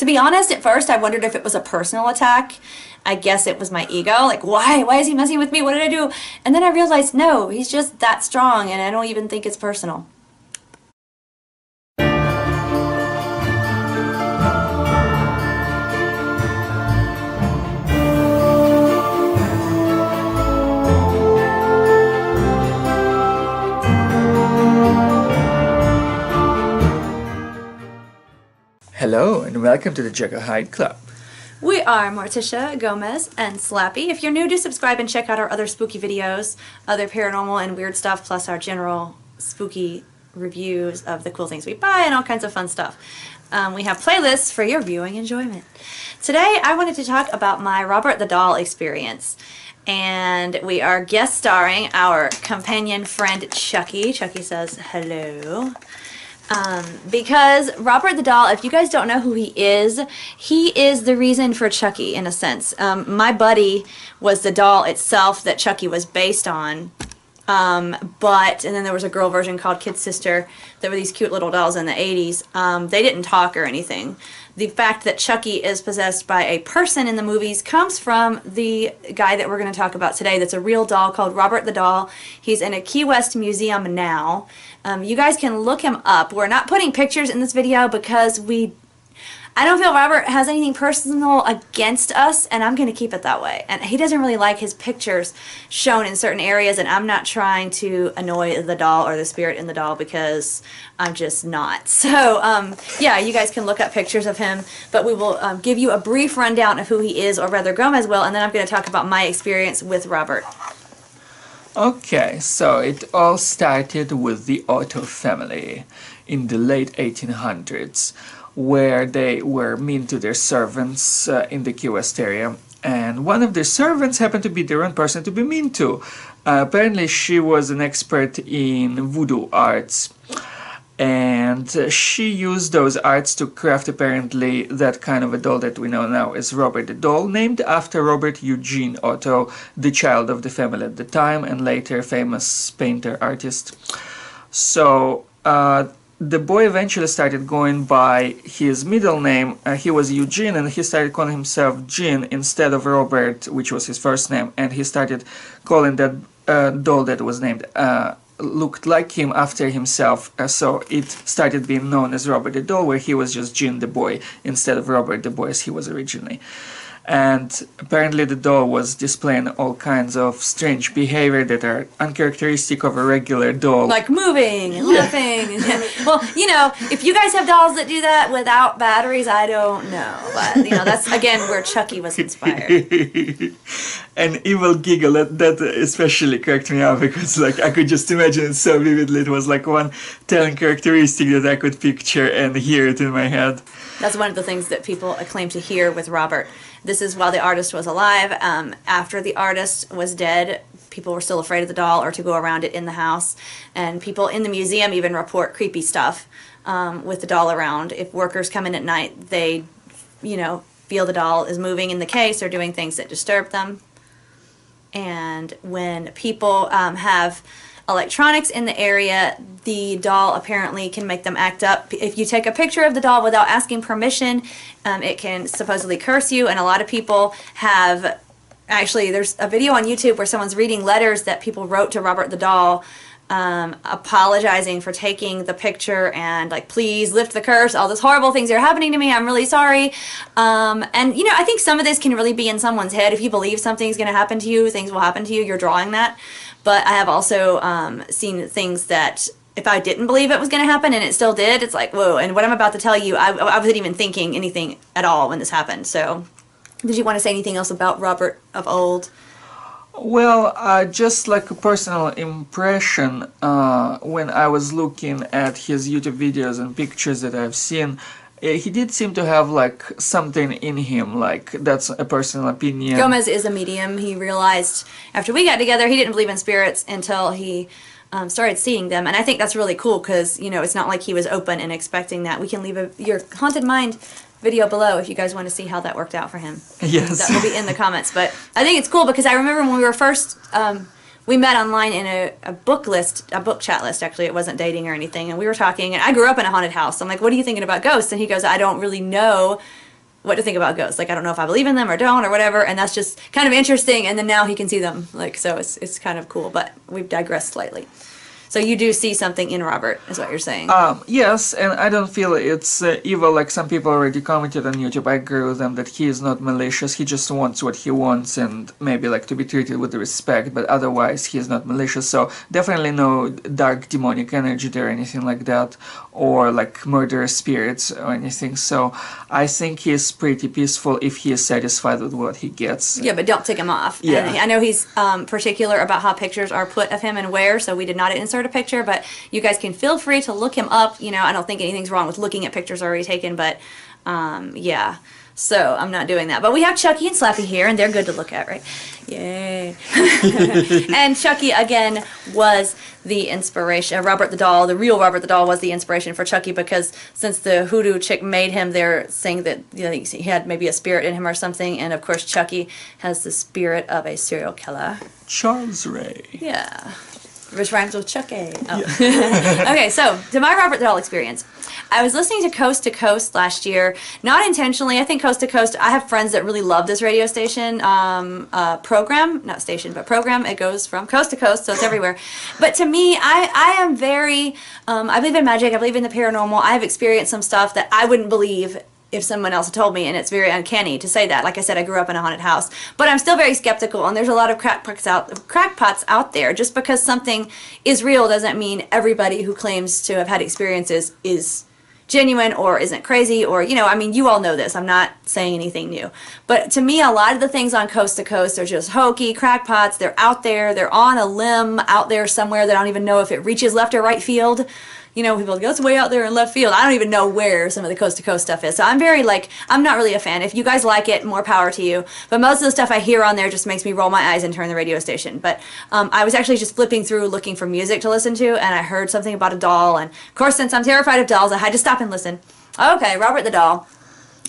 To be honest, at first I wondered if it was a personal attack. I guess it was my ego. Like, why? Why is he messing with me? What did I do? And then I realized, no, he's just that strong, and I don't even think it's personal. Hello and welcome to the Jekyllhydeclub. We are Morticia, Gomez, and Slappy. If you're new, do subscribe and check out our other spooky videos, other paranormal and weird stuff, plus our general spooky reviews of the cool things we buy and all kinds of fun stuff. We have playlists for your viewing enjoyment. Today I wanted to talk about my Robert the Doll experience. And we are guest starring our companion friend Chucky. Chucky says hello. Because Robert the Doll, if you guys don't know who he is the reason for Chucky in a sense. My buddy was the doll itself that Chucky was based on. And then there was a girl version called Kid Sister. There were these cute little dolls in the 80s. They didn't talk or anything. The fact that Chucky is possessed by a person in the movies comes from the guy that we're going to talk about today that's a real doll called Robert the Doll. He's in a Key West museum now. You guys can look him up. We're not putting pictures in this video because I don't feel Robert has anything personal against us, and I'm going to keep it that way. And he doesn't really like his pictures shown in certain areas, and I'm not trying to annoy the doll or the spirit in the doll because I'm just not. So, yeah, you guys can look up pictures of him, but we will give you a brief rundown of who he is, or rather Gomez will, and then I'm going to talk about my experience with Robert. Okay, so it all started with the Otto family in the late 1800s, where they were mean to their servants in the Key West area, and one of their servants happened to be the wrong person to be mean to. Apparently she was an expert in voodoo arts, and she used those arts to craft apparently that kind of a doll that we know now as Robert the Doll, named after Robert Eugene Otto, the child of the family at the time and later famous painter artist. So the boy eventually started going by his middle name. He was Eugene, and he started calling himself Gene instead of Robert, which was his first name, and he started calling that doll that was named looked like him after himself, so it started being known as Robert the Doll, where he was just Gene the boy instead of Robert the boy as he was originally. And apparently the doll was displaying all kinds of strange behavior that are uncharacteristic of a regular doll. Like moving and laughing. Well, you know, if you guys have dolls that do that without batteries, I don't know. But, you know, that's, again, where Chucky was inspired. An evil giggle, that especially cracked me up because, like, I could just imagine it so vividly. It was like one telling characteristic that I could picture and hear it in my head. That's one of the things that people claim to hear with Robert. This is while the artist was alive. After the artist was dead, people were still afraid of the doll or to go around it in the house. And people in the museum even report creepy stuff with the doll around. If workers come in at night, they, you know, feel the doll is moving in the case or doing things that disturb them. And when people have electronics in the area, the doll apparently can make them act up. If you take a picture of the doll without asking permission, it can supposedly curse you, and a lot of people have, actually there's a video on YouTube where someone's reading letters that people wrote to Robert the Doll, apologizing for taking the picture and like, please lift the curse, all these horrible things are happening to me, I'm really sorry. And you know, I think some of this can really be in someone's head. If you believe something's going to happen to you, things will happen to you, you're drawing that. But I have also seen things that if I didn't believe it was going to happen and it still did, it's like, whoa. And what I'm about to tell you, I wasn't even thinking anything at all when this happened. So did you want to say anything else about Robert of old? Well, just like a personal impression, when I was looking at his YouTube videos and pictures that I've seen, he did seem to have like something in him, like that's a personal opinion. Gomez is a medium. He realized after we got together he didn't believe in spirits until he started seeing them, and I think that's really cool because, you know, it's not like he was open and expecting that. We can leave your Haunted Mind video below if you guys want to see how that worked out for him. Yes. That will be in the comments. But I think it's cool because I remember when we were first, we met online in a book chat list actually. It wasn't dating or anything, and we were talking, and I grew up in a haunted house. I'm like, what are you thinking about ghosts? And he goes, I don't really know what to think about ghosts. Like, I don't know if I believe in them or don't or whatever, and that's just kind of interesting. And then now he can see them, like, so it's kind of cool. But we've digressed slightly. So you do see something in Robert, is what you're saying? Yes, and I don't feel it's evil like some people already commented on YouTube. I agree with them that he is not malicious. He just wants what he wants and maybe like to be treated with respect, but otherwise he is not malicious. So definitely no dark demonic energy there or anything like that, or like murderous spirits or anything. So I think he is pretty peaceful if he is satisfied with what he gets. Yeah, but don't tick him off. Yeah. And I know he's particular about how pictures are put of him and where, so we did not insert a picture, but you guys can feel free to look him up. You know, I don't think anything's wrong with looking at pictures already taken, but yeah. So I'm not doing that. But we have Chucky and Slappy here, and they're good to look at, right? Yay. And Chucky, again, was the inspiration. Robert the doll, the real Robert the doll, was the inspiration for Chucky, because since the hoodoo chick made him, they're saying that, you know, he had maybe a spirit in him or something. And, of course, Chucky has the spirit of a serial killer. Charles Ray. Yeah. Which rhymes with Chucky. Oh. Yeah. Okay, so to my Robert the Doll experience. I was listening to Coast last year, not intentionally. I think Coast to Coast, I have friends that really love this radio station program, not station, but program. It goes from coast to coast, so it's everywhere. But to me, I am very, I believe in magic, I believe in the paranormal. I have experienced some stuff that I wouldn't believe if someone else had told me, and it's very uncanny to say that. Like I said, I grew up in a haunted house, but I'm still very skeptical, and there's a lot of crackpots out there. Just because something is real doesn't mean everybody who claims to have had experiences is genuine or isn't crazy, or, you know, I mean, you all know this. I'm not saying anything new. But to me, a lot of the things on Coast to Coast are just hokey, crackpots. They're out there. They're on a limb out there somewhere that I don't even know if it reaches left or right field. You know, people go, it's way out there in left field. I don't even know where some of the Coast to Coast stuff is. So I'm very, like, I'm not really a fan. If you guys like it, more power to you. But most of the stuff I hear on there just makes me roll my eyes and turn the radio station. But I was actually just flipping through looking for music to listen to, and I heard something about a doll. And, of course, since I'm terrified of dolls, I had to stop and listen. Okay, Robert the Doll.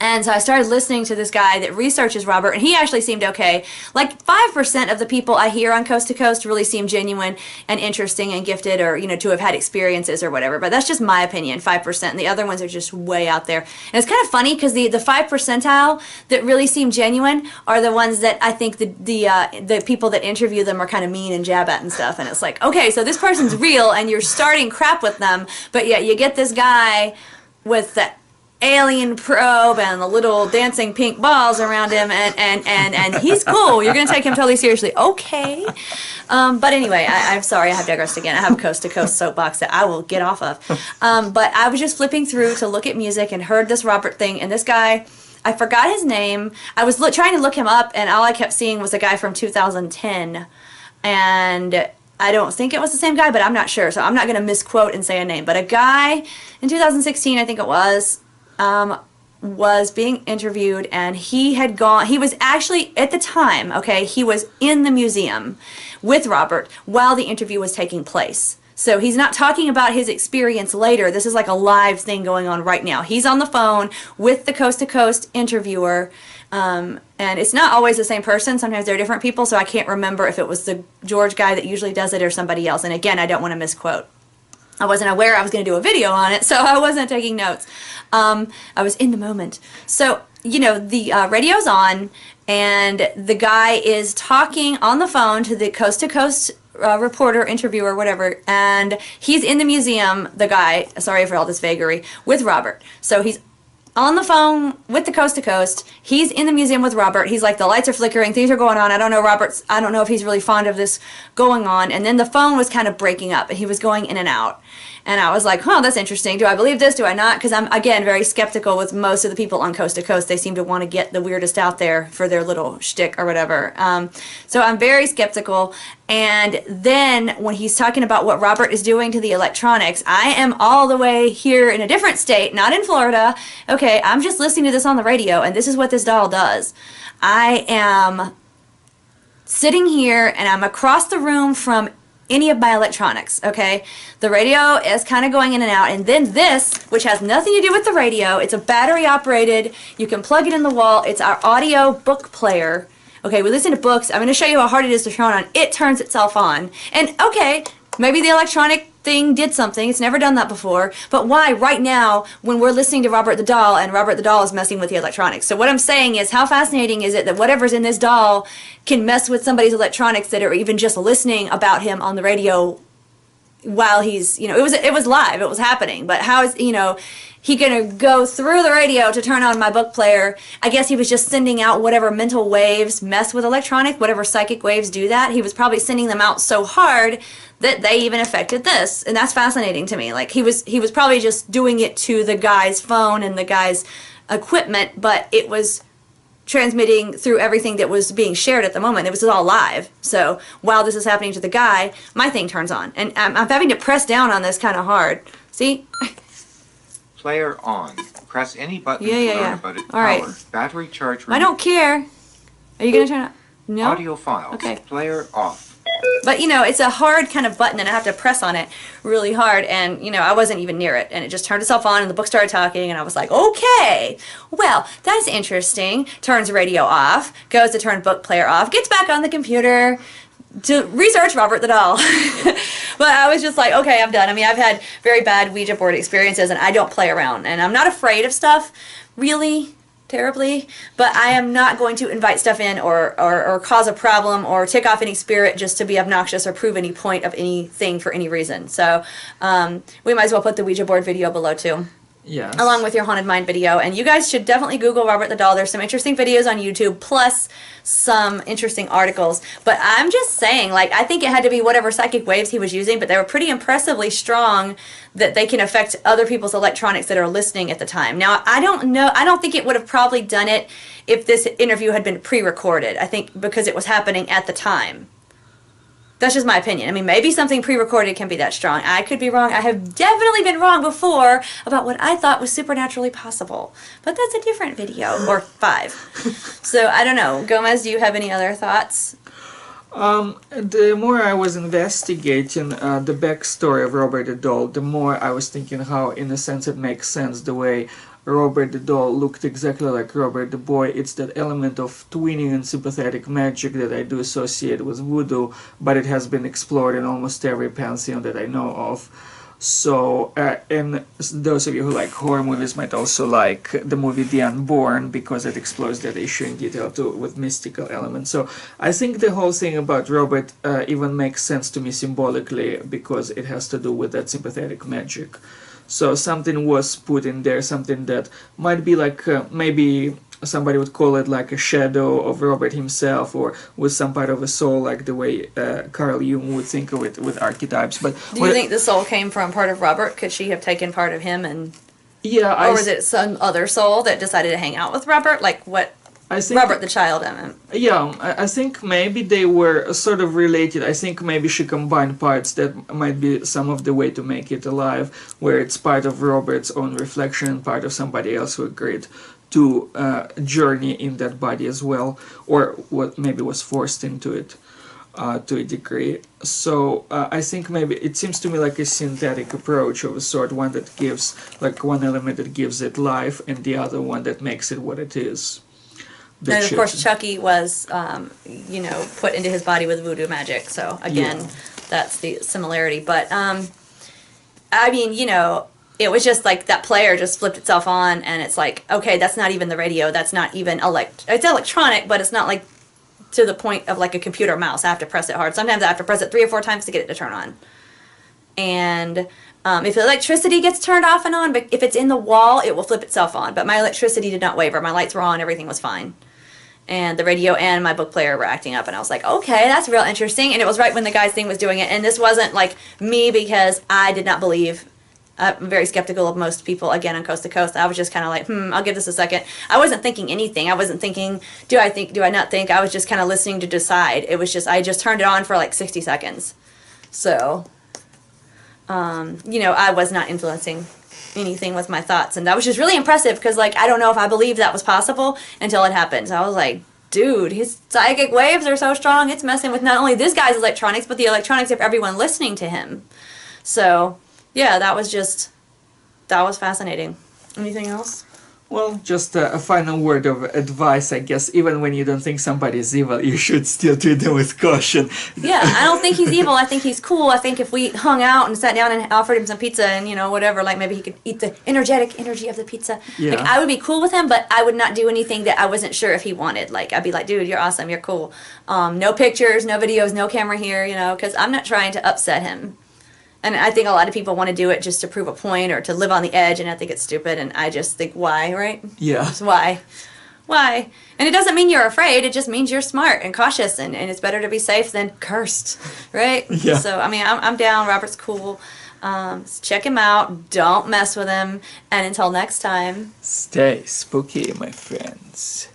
And so I started listening to this guy that researches Robert, and he actually seemed okay. Like 5% of the people I hear on Coast to Coast really seem genuine and interesting and gifted, or, you know, to have had experiences or whatever. But that's just my opinion, 5%. And the other ones are just way out there. And it's kind of funny because the 5 percentile that really seem genuine are the ones that I think the people that interview them are kind of mean and jab at and stuff. And it's like, okay, so this person's real, and you're starting crap with them, but yet you get this guy with the alien probe and the little dancing pink balls around him, and he's cool. You're going to take him totally seriously. Okay. But anyway, I'm sorry, I have digressed again. I have a Coast to Coast soapbox that I will get off of. But I was just flipping through to look at music and heard this Robert thing, and this guy, I forgot his name. I was trying to look him up, and all I kept seeing was a guy from 2010. And I don't think it was the same guy, but I'm not sure, so I'm not going to misquote and say a name. But a guy in 2016, I think it was being interviewed, and he was actually, at the time, okay, he was in the museum with Robert while the interview was taking place. So he's not talking about his experience later. This is like a live thing going on right now. He's on the phone with the Coast to Coast interviewer, and it's not always the same person. Sometimes they're different people, so I can't remember if it was the George guy that usually does it or somebody else. And again, I don't want to misquote. I wasn't aware I was going to do a video on it, so I wasn't taking notes. I was in the moment. So, you know, the radio's on, and the guy is talking on the phone to the Coast to Coast reporter, interviewer, whatever, and he's in the museum, the guy, sorry for all this vagary, with Robert. So he's on the phone with the Coast to Coast. He's in the museum with Robert. He's like, the lights are flickering, things are going on. I don't know if he's really fond of this going on. And then the phone was kind of breaking up, and he was going in and out. And I was like, that's interesting. Do I believe this? Do I not? Because I'm, again, very skeptical with most of the people on Coast to Coast. They seem to want to get the weirdest out there for their little shtick or whatever. So I'm very skeptical. And then when he's talking about what Robert is doing to the electronics, I am all the way here in a different state, not in Florida. Okay, I'm just listening to this on the radio, and this is what this doll does. I am sitting here, and I'm across the room from any of my electronics, okay? The radio is kind of going in and out, and then this, which has nothing to do with the radio, it's a battery operated, you can plug it in the wall, it's our audio book player. Okay, we listen to books. I'm going to show you how hard it is to turn on. It turns itself on. And okay, maybe the electronic thing did something. It's never done that before. But why right now when we're listening to Robert the Doll and Robert the Doll is messing with the electronics? So what I'm saying is, how fascinating is it that whatever's in this doll can mess with somebody's electronics that are even just listening about him on the radio while he's, you know, it was live, it was happening. But how is, you know, he gonna go through the radio to turn on my book player? I guess he was just sending out whatever mental waves mess with electronic, whatever psychic waves do that. He was probably sending them out so hard that they even affected this. And that's fascinating to me. Like he was probably just doing it to the guy's phone and the guy's equipment, but it was transmitting through everything that was being shared at the moment. It was all live. So while this is happening to the guy, my thing turns on. And I'm having to press down on this kind of hard. See? Player on. Press any button Yeah, to yeah, learn yeah. about its All right. power. Battery charge. I don't care. Are you going to turn it? No? Audio files. Okay. Player off. But, you know, it's a hard kind of button, and I have to press on it really hard, and, you know, I wasn't even near it, and it just turned itself on, and the book started talking, and I was like, okay, well, that's interesting. Turns radio off, goes to turn book player off, gets back on the computer to research Robert the Doll. But I was just like, okay, I'm done. I mean, I've had very bad Ouija board experiences, and I don't play around, and I'm not afraid of stuff, really, terribly, but I am not going to invite stuff in or cause a problem or tick off any spirit just to be obnoxious or prove any point of anything for any reason. So we might as well put the Ouija board video below too. Yes. Along with your Haunted Mind video. And you guys should definitely Google Robert the Doll. There's some interesting videos on YouTube, plus some interesting articles. But I'm just saying, like, I think it had to be whatever psychic waves he was using, but they were pretty impressively strong that they can affect other people's electronics that are listening at the time. Now, I don't know, I don't think it would have probably done it if this interview had been pre-recorded. I think because it was happening at the time. That's just my opinion. I mean, maybe something pre-recorded can be that strong. I could be wrong. I have definitely been wrong before about what I thought was supernaturally possible. But that's a different video, or 5. So, I don't know. Gomez, do you have any other thoughts? The more I was investigating the backstory of Robert the Doll, the more I was thinking how, in a sense, it makes sense the way Robert the Doll looked exactly like Robert the Boy. It's that element of twinning and sympathetic magic that I do associate with voodoo, but it has been explored in almost every pantheon that I know of. So, and those of you who like horror movies might also like the movie The Unborn, because it explores that issue in detail too, with mystical elements. So I think the whole thing about Robert even makes sense to me symbolically, because it has to do with that sympathetic magic. So something was put in there, something that might be like, maybe somebody would call it like a shadow of Robert himself, or with some part of a soul, like the way Carl Jung would think of it with archetypes. But do you think the soul came from part of Robert? Could she have taken part of him? And yeah, or was it some other soul that decided to hang out with Robert? Like what? I think, Robert the child, I mean. Yeah, I think maybe they were sort of related. I think maybe she combined parts. That might be some of the way to make it alive, where it's part of Robert's own reflection, part of somebody else who agreed to journey in that body as well, or what maybe was forced into it to a degree. So I think maybe it seems to me like a synthetic approach of a sort, one that gives, like one element that gives it life, and the other one that makes it what it is. And of course, Chucky was, you know, put into his body with voodoo magic. So again, Yeah. that's the similarity. But I mean, you know, it was just like that player just flipped itself on, and it's like, okay, that's not even the radio. That's not even it's electronic, but it's not like to the point of like a computer mouse. I have to press it hard. Sometimes I have to press it 3 or 4 times to get it to turn on. And if the electricity gets turned off and on, but if it's in the wall, it will flip itself on. But my electricity did not waver. My lights were on. Everything was fine. And the radio and my book player were acting up, and I was like, okay, that's real interesting. And it was right when the guy's thing was doing it, and this wasn't like me, because I did not believe. I'm very skeptical of most people, again, on Coast to Coast. I was just kind of like, I'll give this a second. I wasn't thinking anything. I wasn't thinking, do I not think? I was just kind of listening to decide. It was just, I just turned it on for like 60 seconds. So, you know, I was not influencing anything with my thoughts, and that was just really impressive, because like I don't know if I believed that was possible until it happened. So I was like, dude, his psychic waves are so strong, it's messing with not only this guy's electronics, but the electronics of everyone listening to him. So yeah, that was fascinating. Anything else? Well, just a final word of advice, I guess. Even when you don't think somebody is evil, you should still treat them with caution. Yeah, I don't think he's evil. I think he's cool. I think if we hung out and sat down and offered him some pizza and, you know, whatever, like maybe he could eat the energetic energy of the pizza. Yeah. Like, I would be cool with him, but I would not do anything that I wasn't sure if he wanted. Like, I'd be like, dude, you're awesome. You're cool. No pictures, no videos, no camera here, you know, because I'm not trying to upset him. And I think a lot of people want to do it just to prove a point or to live on the edge, and I think it's stupid, and I just think, why, right? Yeah. Just why? Why? And it doesn't mean you're afraid, it just means you're smart and cautious, and it's better to be safe than cursed, right? Yeah. So, I mean, I'm down. Robert's cool. Check him out. Don't mess with him. And until next time, Stay spooky, my friends.